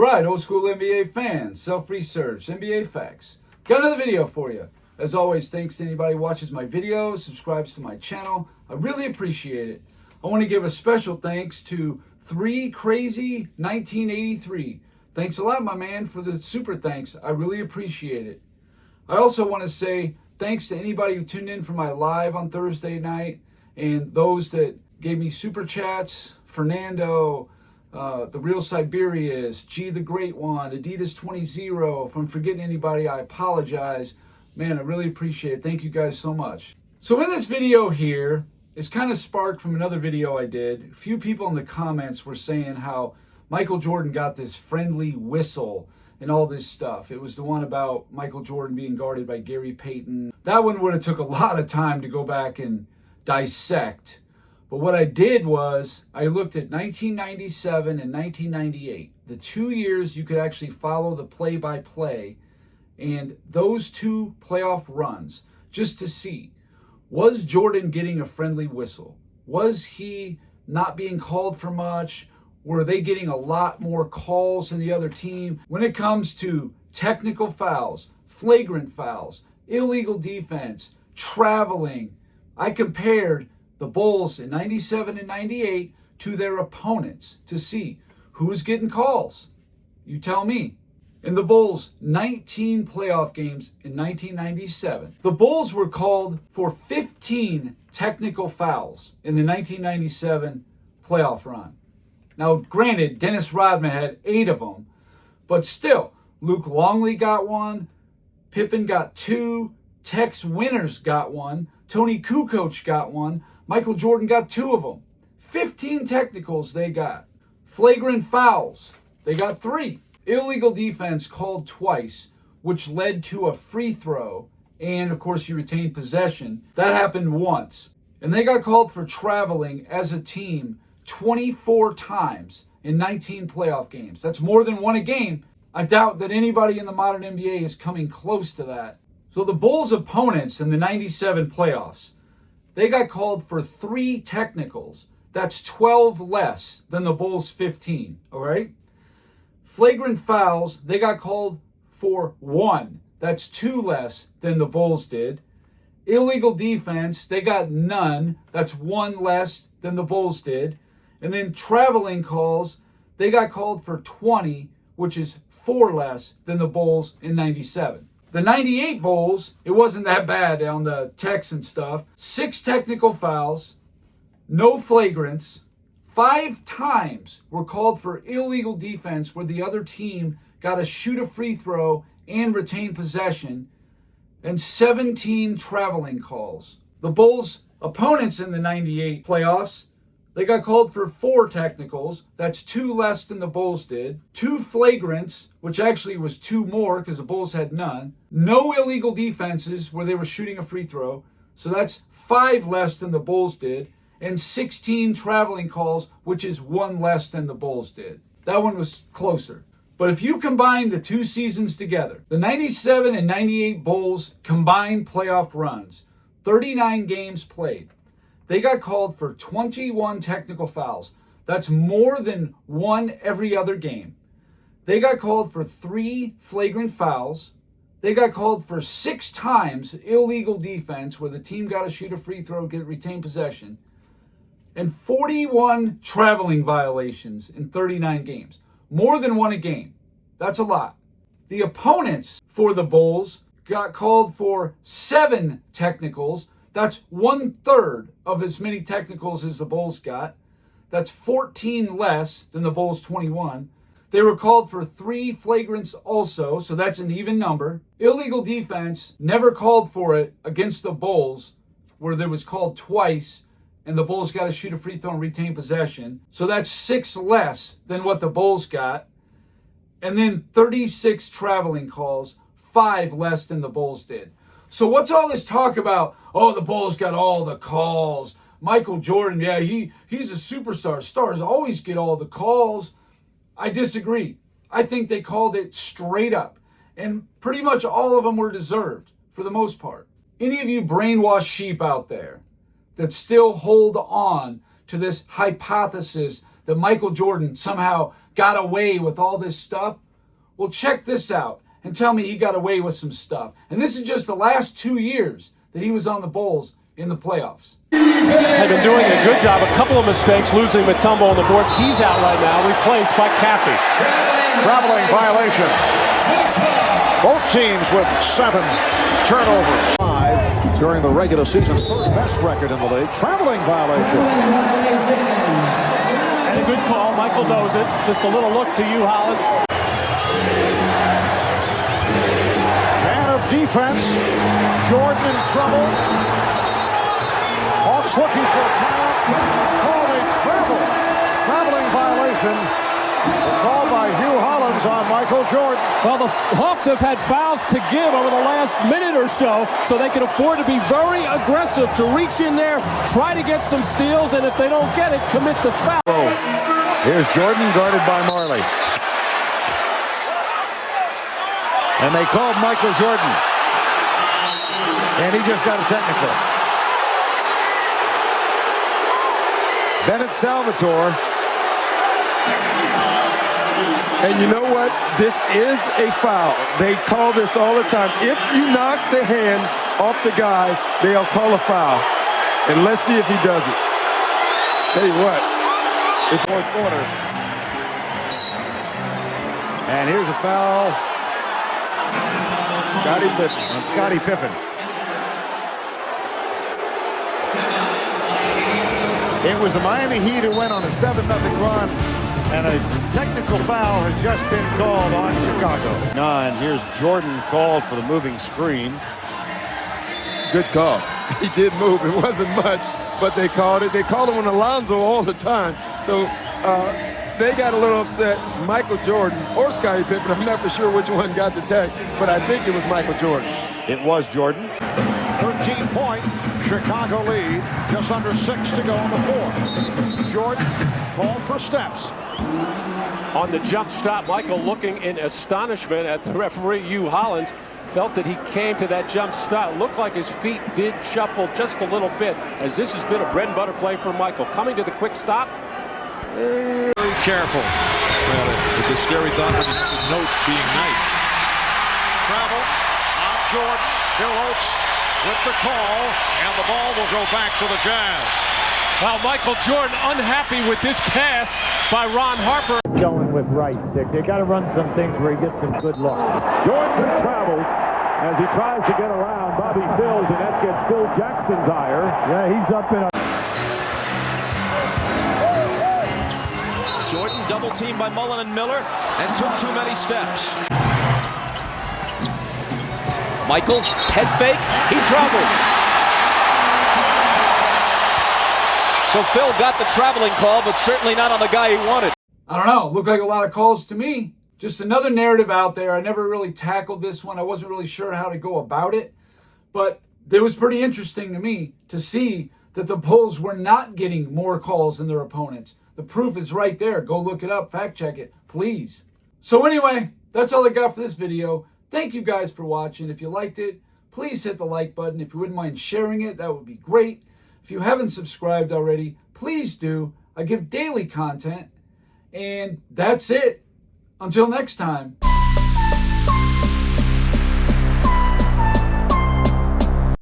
right, old school NBA fans, self-research, NBA facts. Got another video for you. As always, thanks to anybody who watches my videos, subscribes to my channel. I really appreciate it. I want to give a special thanks to 3 Crazy 1983. Thanks a lot, my man, for the super thanks. I really appreciate it. I also want to say thanks to anybody who tuned in for my live on Thursday night and those that gave me super chats. Fernando, The Real Siberius, G the Great One, Adidas 20. If I'm forgetting anybody, I apologize. Man, I really appreciate it. Thank you guys so much. So in this video here, it's kind of sparked from another video I did. A few people in the comments were saying how Michael Jordan got this friendly whistle and all this stuff. It was the one about Michael Jordan being guarded by Gary Payton. That one would have took a lot of time to go back and dissect. But what I did was I looked at 1997 and 1998, the 2 years you could actually follow the play-by-play, and those 2 playoff runs, just to see, was Jordan getting a friendly whistle? Was he not being called for much? Were they getting a lot more calls than the other team? When it comes to technical fouls, flagrant fouls, illegal defense, traveling, I compared the Bulls in 97 and 98 to their opponents to see who was getting calls. You tell me. In the Bulls' 19 playoff games in 1997, the Bulls were called for 15 technical fouls in the 1997 playoff run. Now, granted, Dennis Rodman had 8 of them, but still, Luke Longley got 1, Pippen got 2, Tex Winters got 1, Tony Kukoc got 1, Michael Jordan got 2 of them. 15 technicals they got. Flagrant fouls, they got 3. Illegal defense called twice, which led to a free throw, and of course you retained possession. That happened once. And they got called for traveling as a team 24 times in 19 playoff games. That's more than 1 a game. I doubt that anybody in the modern NBA is coming close to that. So the Bulls' opponents in the 97 playoffs, they got called for 3 technicals. That's 12 less than the Bulls' 15, all right? Flagrant fouls, they got called for 1. That's 2 less than the Bulls did. Illegal defense, they got none. That's 1 less than the Bulls did. And then traveling calls, they got called for 20, which is 4 less than the Bulls in 97. The 98 Bulls, it wasn't that bad on the techs and stuff. 6 technical fouls, no flagrants. 5 times were called for illegal defense where the other team got to shoot a free throw and retain possession, and 17 traveling calls. The Bulls' opponents in the 98 playoffs, they got called for 4 technicals. That's 2 less than the Bulls did. 2 flagrants, which actually was 2 more because the Bulls had none. No illegal defenses where they were shooting a free throw. So that's 5 less than the Bulls did. And 16 traveling calls, which is 1 less than the Bulls did. That one was closer. But if you combine the 2 seasons together, the 97 and 98 Bulls combined playoff runs, 39 games played, they got called for 21 technical fouls. That's more than 1 every other game. They got called for 3 flagrant fouls. They got called for 6 times illegal defense where the team got to shoot a free throw, retain possession, and 41 traveling violations in 39 games. More than 1 a game. That's a lot. The opponents for the Bulls got called for 7 technicals. That's 1/3 of as many technicals as the Bulls got. That's 14 less than the Bulls' 21. They were called for 3 flagrants also, so that's an even number. Illegal defense, never called for it against the Bulls, where there was called twice, and the Bulls got to shoot a free throw and retain possession. So that's 6 less than what the Bulls got. And then 36 traveling calls, 5 less than the Bulls did. So what's all this talk about, oh, the Bulls got all the calls. Michael Jordan, yeah, he's a superstar. Stars always get all the calls. I disagree. I think they called it straight up. And pretty much all of them were deserved, for the most part. Any of you brainwashed sheep out there that still hold on to this hypothesis that Michael Jordan somehow got away with all this stuff. Well, check this out and tell me he got away with some stuff. And this is just the last 2 years that he was on the Bulls in the playoffs. Had been doing a good job. A couple of mistakes, losing Mutombo on the boards. He's out right now, replaced by Caffey. Traveling violation. Both teams with 7 turnovers. 5 during the regular season. Third best record in the league. Traveling violation. And a good call. Michael knows it. Just a little look to you, Hollins. Man of defense. Jordan in trouble. Hawks looking for a timeout. Called a traveling violation. Called by Hugh Hollins on Michael Jordan. Well, the Hawks have had fouls to give over the last minute or so they can afford to be very aggressive, to reach in there, try to get some steals, and if they don't get it, commit the foul. Here's Jordan guarded by Marley. And they called Michael Jordan. And he just got a technical. Bennett Salvatore. And you know what? This is a foul. They call this all the time. If you knock the hand off the guy, they'll call a foul. And let's see if he does it. Tell you what, it's fourth quarter. And here's a foul. Scottie Pippen. It was the Miami Heat who went on a 7-0 run, and a technical foul has just been called on Chicago. 9, here's Jordan called for the moving screen. Good call. He did move. It wasn't much, but they called it. They call him on Alonzo all the time. So they got a little upset. Michael Jordan or Scottie Pippen. I'm not for sure which one got the tech, but I think it was Michael Jordan. It was Jordan. 13-point Chicago lead. Just under 6 to go in the fourth. Jordan called for steps. On the jump stop, Michael looking in astonishment at the referee, Hugh Hollins. Felt that he came to that jump stop. Looked like his feet did shuffle just a little bit, as this has been a bread and butter play for Michael. Coming to the quick stop. Very careful. Well, it's a scary thought, but it's no being nice. Travel on Jordan. Bill Oates with the call, and the ball will go back to the Jazz. Well, Michael Jordan unhappy with this pass by Ron Harper. Going with Rice, Dick. They got to run some things where he gets some good luck. Jordan travels as he tries to get around Bobby Phills, and that gets Phil Jackson's ire. Yeah, he's up in a... Jordan double teamed by Mullen and Miller and took too many steps. Michael, head fake, he traveled. So Phil got the traveling call, but certainly not on the guy he wanted. I don't know. Looked like a lot of calls to me. Just another narrative out there. I never really tackled this one. I wasn't really sure how to go about it. But it was pretty interesting to me to see that the Bulls were not getting more calls than their opponents. The proof is right there. Go look it up. Fact check it, please. So anyway, that's all I got for this video. Thank you guys for watching. If you liked it, please hit the like button. If you wouldn't mind sharing it, that would be great. If you haven't subscribed already, please do. I give daily content. And that's it. Until next time.